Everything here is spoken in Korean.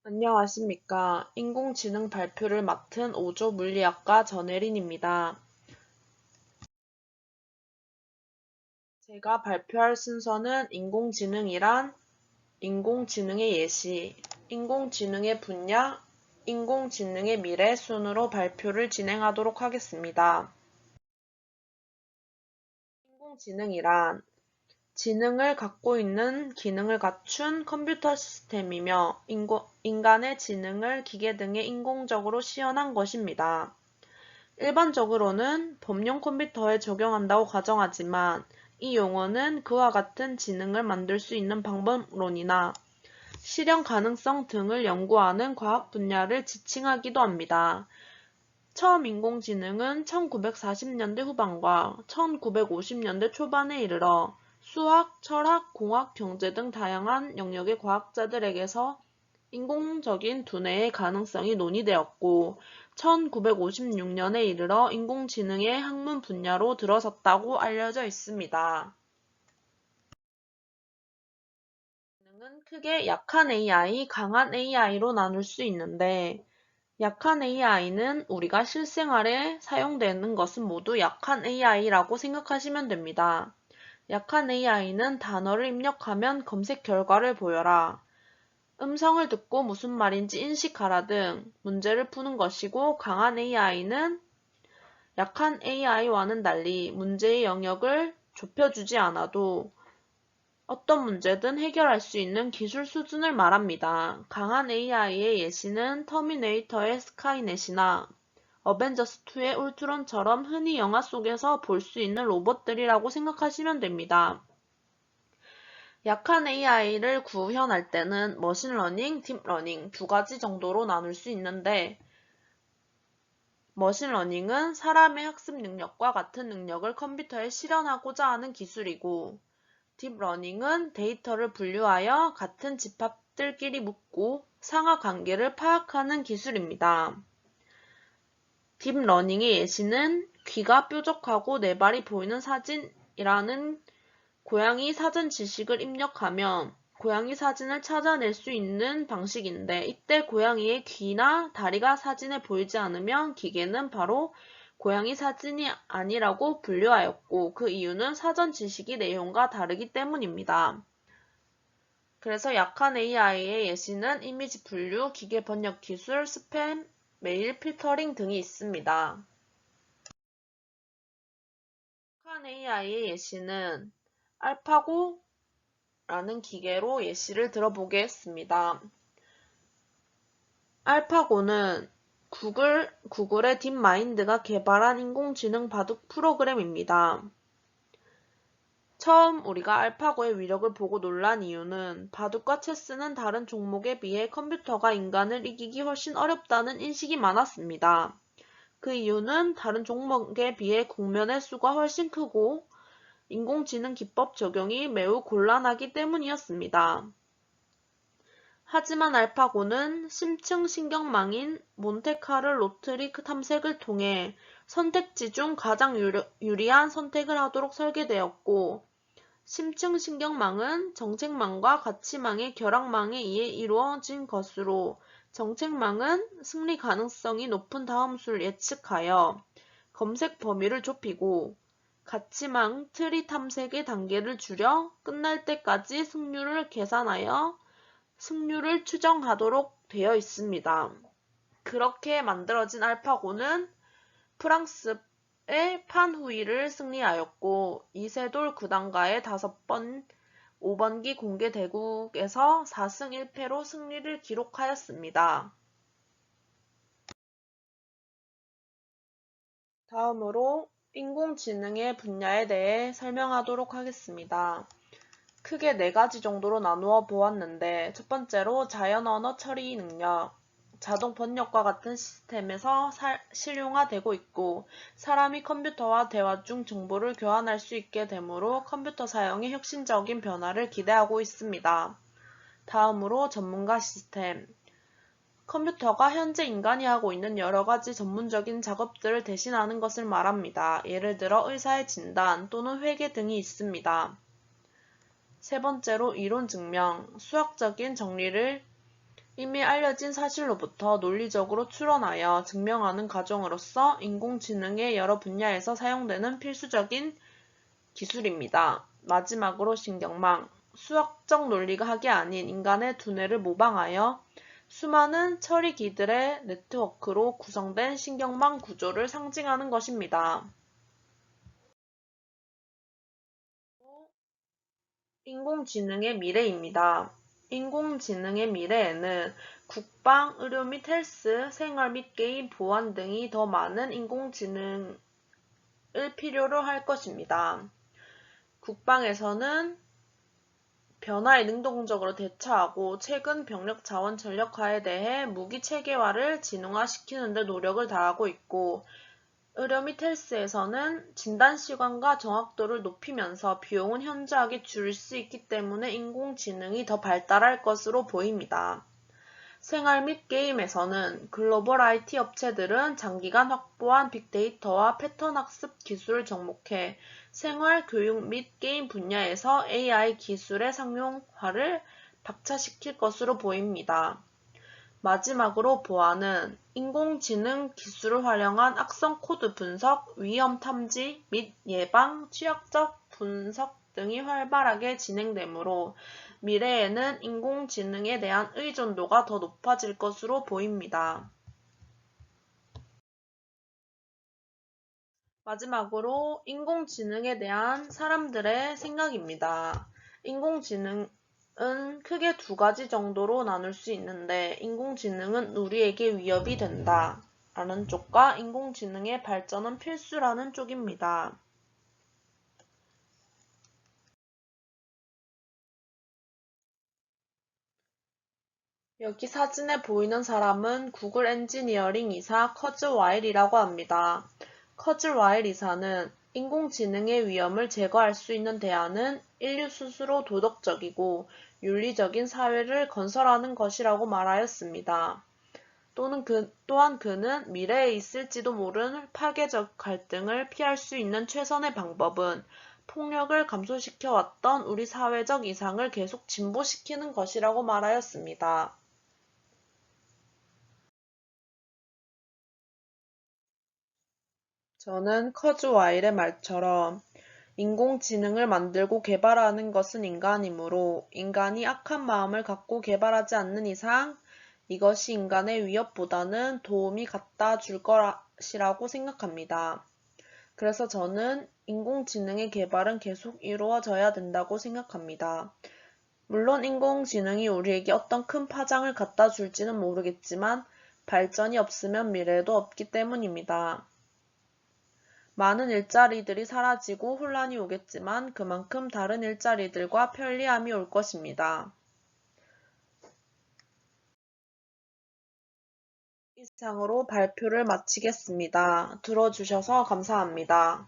안녕하십니까. 인공지능 발표를 맡은 5조 물리학과 전혜린입니다. 제가 발표할 순서는 인공지능의 예시, 인공지능의 분야, 인공지능의 미래 순으로 발표를 진행하도록 하겠습니다. 인공지능이란 지능을 갖고 있는 기능을 갖춘 컴퓨터 시스템이며 인간의 지능을 기계 등에 인공적으로 시연한 것입니다. 일반적으로는 범용 컴퓨터에 적용한다고 가정하지만 이 용어는 그와 같은 지능을 만들 수 있는 방법론이나 실현 가능성 등을 연구하는 과학 분야를 지칭하기도 합니다. 처음 인공지능은 1940년대 후반과 1950년대 초반에 이르러 수학, 철학, 공학, 경제 등 다양한 영역의 과학자들에게서 인공적인 두뇌의 가능성이 논의되었고 1956년에 이르러 인공지능의 학문 분야로 들어섰다고 알려져 있습니다. 지능은 크게 약한 AI, 강한 AI로 나눌 수 있는데 약한 AI는 우리가 실생활에 사용되는 것은 모두 약한 AI라고 생각하시면 됩니다. 약한 AI는 단어를 입력하면 검색 결과를 보여라, 음성을 듣고 무슨 말인지 인식하라 등 문제를 푸는 것이고 강한 AI는 약한 AI와는 달리 문제의 영역을 좁혀주지 않아도 어떤 문제든 해결할 수 있는 기술 수준을 말합니다. 강한 AI의 예시는 터미네이터의 스카이넷이나 어벤져스2의 울트론처럼 흔히 영화 속에서 볼 수 있는 로봇들이라고 생각하시면 됩니다. 약한 AI를 구현할 때는 머신러닝, 딥러닝 두 가지 정도로 나눌 수 있는데 머신러닝은 사람의 학습 능력과 같은 능력을 컴퓨터에 실현하고자 하는 기술이고 딥러닝은 데이터를 분류하여 같은 집합들끼리 묶고 상하 관계를 파악하는 기술입니다. 딥러닝의 예시는 귀가 뾰족하고 네 발이 보이는 사진이라는 고양이 사전 지식을 입력하면 고양이 사진을 찾아낼 수 있는 방식인데 이때 고양이의 귀나 다리가 사진에 보이지 않으면 기계는 바로 고양이 사진이 아니라고 분류하였고 그 이유는 사전 지식이 내용과 다르기 때문입니다. 그래서 약한 AI의 예시는 이미지 분류, 기계 번역 기술, 스팸, 메일 필터링 등이 있습니다. 약한 AI의 예시는 알파고 라는 기계로 예시를 들어보겠습니다. 알파고는 구글의 딥마인드가 개발한 인공지능 바둑 프로그램입니다. 처음 우리가 알파고의 위력을 보고 놀란 이유는 바둑과 체스는 다른 종목에 비해 컴퓨터가 인간을 이기기 훨씬 어렵다는 인식이 많았습니다. 그 이유는 다른 종목에 비해 국면의 수가 훨씬 크고 인공지능 기법 적용이 매우 곤란하기 때문이었습니다. 하지만 알파고는 심층 신경망인 몬테카를로트리 탐색을 통해 선택지 중 가장 유리한 선택을 하도록 설계되었고, 심층 신경망은 정책망과 가치망의 결합망에 의해 이루어진 것으로 정책망은 승리 가능성이 높은 다함수를 예측하여 검색 범위를 좁히고, 가치망 트리 탐색의 단계를 줄여 끝날 때까지 승률을 계산하여 승률을 추정하도록 되어 있습니다. 그렇게 만들어진 알파고는 프랑스의 판후이를 승리하였고 이세돌 구단과의 5번기 공개 대국에서 4승 1패로 승리를 기록하였습니다. 다음으로 인공지능의 분야에 대해 설명하도록 하겠습니다. 크게 네 가지 정도로 나누어 보았는데 첫 번째로 자연 언어 처리 능력, 자동 번역과 같은 시스템에서 실용화되고 있고 사람이 컴퓨터와 대화 중 정보를 교환할 수 있게 되므로 컴퓨터 사용에 혁신적인 변화를 기대하고 있습니다. 다음으로 전문가 시스템, 컴퓨터가 현재 인간이 하고 있는 여러 가지 전문적인 작업들을 대신하는 것을 말합니다. 예를 들어 의사의 진단 또는 회계 등이 있습니다. 세 번째로 이론 증명, 수학적인 정리를 이미 알려진 사실로부터 논리적으로 추론하여 증명하는 과정으로서 인공지능의 여러 분야에서 사용되는 필수적인 기술입니다. 마지막으로 신경망. 수학적 논리가 학이 아닌 인간의 두뇌를 모방하여 수많은 처리기들의 네트워크로 구성된 신경망 구조를 상징하는 것입니다. 인공지능의 미래입니다. 인공지능의 미래에는 국방, 의료 및 헬스, 생활 및 게임, 보안 등이 더 많은 인공지능을 필요로 할 것입니다. 국방에서는 변화에 능동적으로 대처하고 최근 병력 자원 전력화에 대해 무기 체계화를 진흥화시키는 데 노력을 다하고 있고, 의료 및 헬스에서는 진단 시간과 정확도를 높이면서 비용은 현저하게 줄일 수 있기 때문에 인공지능이 더 발달할 것으로 보입니다. 생활 및 게임에서는 글로벌 IT 업체들은 장기간 확보한 빅데이터와 패턴 학습 기술을 접목해 생활, 교육 및 게임 분야에서 AI 기술의 상용화를 박차시킬 것으로 보입니다. 마지막으로 보안은 인공지능 기술을 활용한 악성 코드 분석, 위험 탐지 및 예방, 취약적 분석 등이 활발하게 진행되므로 미래에는 인공지능에 대한 의존도가 더 높아질 것으로 보입니다. 마지막으로 인공지능에 대한 사람들의 생각입니다. 인공지능은 크게 두 가지 정도로 나눌 수 있는데, 인공지능은 우리에게 위협이 된다 라는 쪽과 인공지능의 발전은 필수라는 쪽입니다. 여기 사진에 보이는 사람은 구글 엔지니어링 이사 커즈 와일이라고 합니다. 커즈 와일 이사는 인공지능의 위험을 제거할 수 있는 대안은 인류 스스로 도덕적이고 윤리적인 사회를 건설하는 것이라고 말하였습니다. 또한 그는 미래에 있을지도 모르는 파괴적 갈등을 피할 수 있는 최선의 방법은 폭력을 감소시켜 왔던 우리 사회적 이상을 계속 진보시키는 것이라고 말하였습니다. 저는 커즈와일의 말처럼 인공지능을 만들고 개발하는 것은 인간이므로 인간이 악한 마음을 갖고 개발하지 않는 이상 이것이 인간의 위협보다는 도움이 갖다 줄 것이라고 생각합니다. 그래서 저는 인공지능의 개발은 계속 이루어져야 된다고 생각합니다. 물론 인공지능이 우리에게 어떤 큰 파장을 갖다 줄지는 모르겠지만 발전이 없으면 미래도 없기 때문입니다. 많은 일자리들이 사라지고 혼란이 오겠지만 그만큼 다른 일자리들과 편리함이 올 것입니다. 이상으로 발표를 마치겠습니다. 들어주셔서 감사합니다.